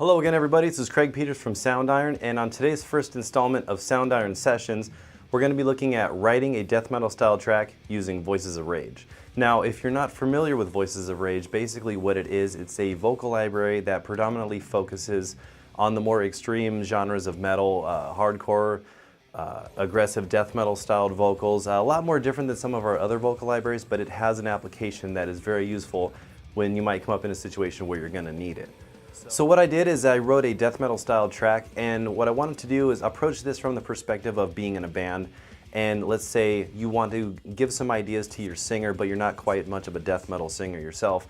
Hello again everybody, this is Craig Peters from Soundiron, and on today's first installment of Soundiron Sessions, we're going to be looking at writing a death metal style track using Voices of Rage. Now, if you're not familiar with Voices of Rage, basically what it is, it's a vocal library that predominantly focuses on the more extreme genres of metal, hardcore, aggressive death metal styled vocals, a lot more different than some of our other vocal libraries, but it has an application that is very useful when you might come up in a situation where you're going to need it. So what I did is I wrote a death metal style track, and what I wanted to do is approach this from the perspective of being in a band. And let's say you want to give some ideas to your singer, but you're not quite much of a death metal singer yourself.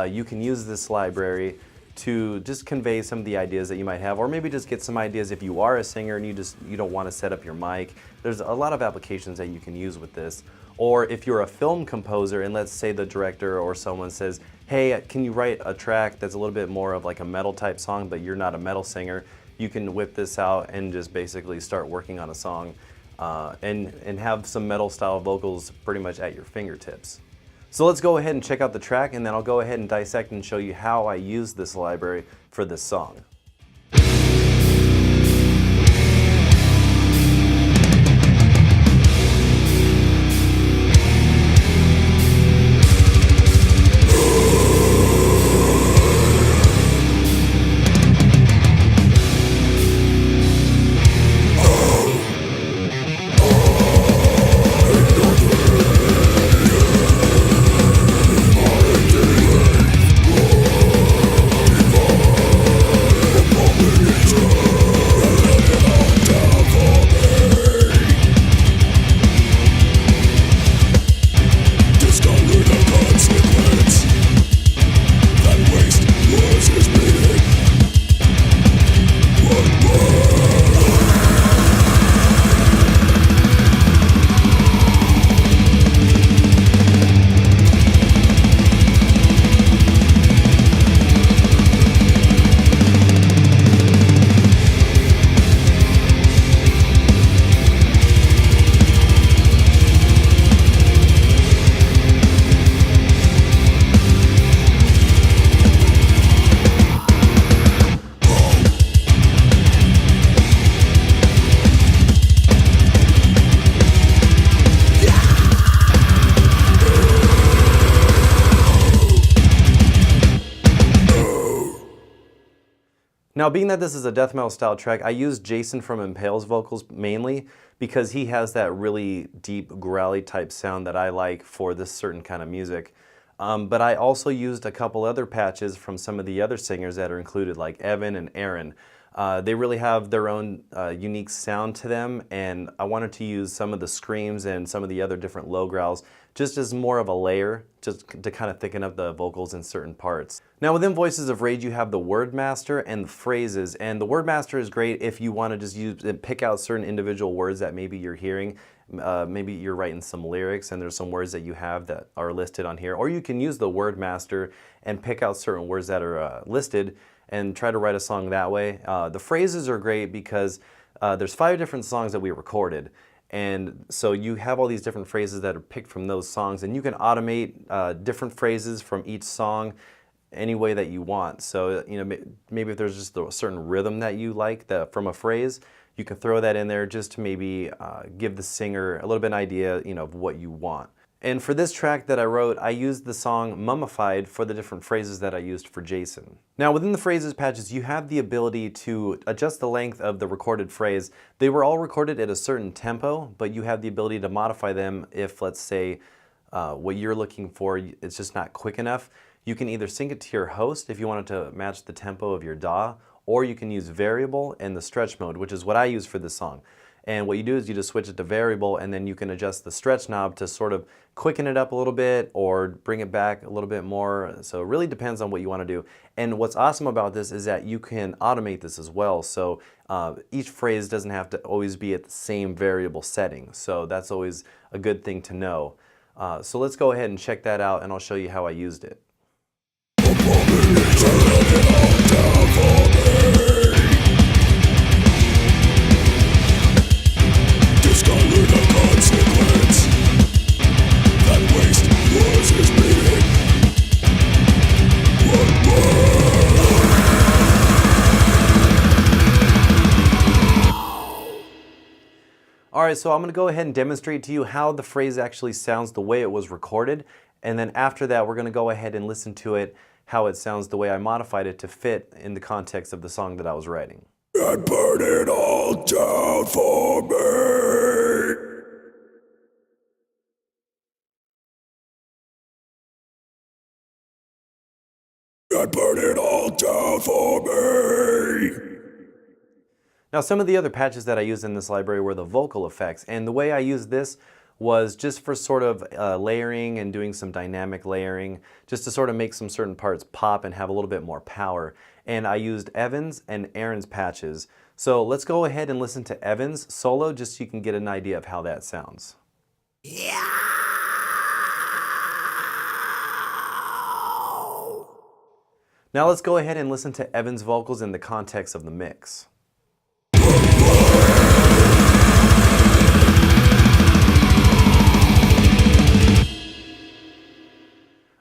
You can use this library to just convey some of the ideas that you might have, or maybe just get some ideas if you are a singer and you don't want to set up your mic. There's a lot of applications that you can use with this. Or if you're a film composer and let's say the director or someone says, hey, can you write a track that's a little bit more of like a metal type song, but you're not a metal singer, you can whip this out and just basically start working on a song and have some metal style vocals pretty much at your fingertips. So let's go ahead and check out the track, and then I'll go ahead and dissect and show you how I use this library for this song. Now, being that this is a death metal style track, I used Jason from Impale's vocals mainly because he has that really deep, growly type sound that I like for this certain kind of music. But I also used a couple other patches from some of the other singers that are included, like Evan and Aaron. They really have their own unique sound to them, and I wanted to use some of the screams and some of the other different low growls just as more of a layer, just to kind of thicken up the vocals in certain parts. Now within Voices of Rage you have the word master and the phrases, and the word master is great if you want to just use and pick out certain individual words that maybe you're hearing. Maybe you're writing some lyrics and there's some words that you have that are listed on here, or you can use the word master and pick out certain words that are listed and try to write a song that way. The phrases are great because there's 5 different songs that we recorded, and so you have all these different phrases that are picked from those songs, and you can automate different phrases from each song any way that you want. So you know, maybe if there's just a certain rhythm that you like from a phrase, you can throw that in there just to maybe give the singer a little bit of an idea, you know, of what you want. And for this track that I wrote, I used the song Mummified for the different phrases that I used for Jason. Now within the phrases patches, you have the ability to adjust the length of the recorded phrase. They were all recorded at a certain tempo, but you have the ability to modify them if, let's say, what you're looking for, it's just not quick enough. You can either sync it to your host if you want it to match the tempo of your DAW, or you can use variable and the stretch mode, which is what I use for this song. And what you do is you just switch it to variable, and then you can adjust the stretch knob to sort of quicken it up a little bit or bring it back a little bit more. So it really depends on what you want to do. And what's awesome about this is that you can automate this as well. So each phrase doesn't have to always be at the same variable setting. So that's always a good thing to know. So let's go ahead and check that out, and I'll show you how I used it. Alright, so I'm going to go ahead and demonstrate to you how the phrase actually sounds the way it was recorded, and then after that we're going to go ahead and listen to it how it sounds the way I modified it to fit in the context of the song that I was writing. And burn it all down for me. And burn it all down for me. Now, some of the other patches that I used in this library were the vocal effects, and the way I used this was just for sort of layering and doing some dynamic layering, just to sort of make some certain parts pop and have a little bit more power. And I used Evan's and Aaron's patches. So let's go ahead and listen to Evan's solo just so you can get an idea of how that sounds. Yeah. Now let's go ahead and listen to Evan's vocals in the context of the mix.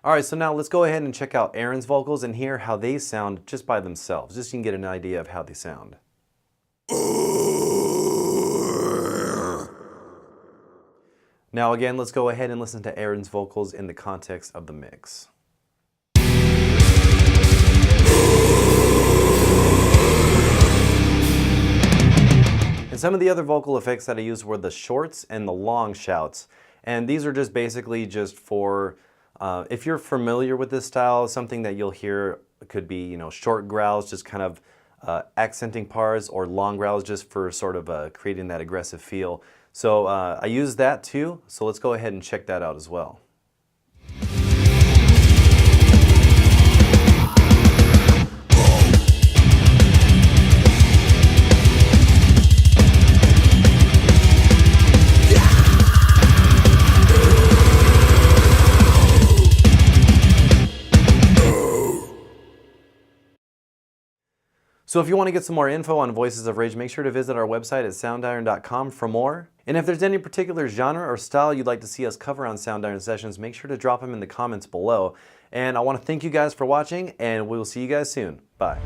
Alright, so now let's go ahead and check out Aaron's vocals and hear how they sound just by themselves, just so you can get an idea of how they sound. Now again, let's go ahead and listen to Aaron's vocals in the context of the mix. And some of the other vocal effects that I used were the shorts and the long shouts. And these are just basically just for, if you're familiar with this style, something that you'll hear could be, short growls, just kind of accenting parts, or long growls just for sort of creating that aggressive feel. So I use that too, so let's go ahead and check that out as well. So if you want to get some more info on Voices of Rage, make sure to visit our website at soundiron.com for more. And if there's any particular genre or style you'd like to see us cover on Soundiron Sessions, make sure to drop them in the comments below. And I want to thank you guys for watching, and we'll see you guys soon. Bye.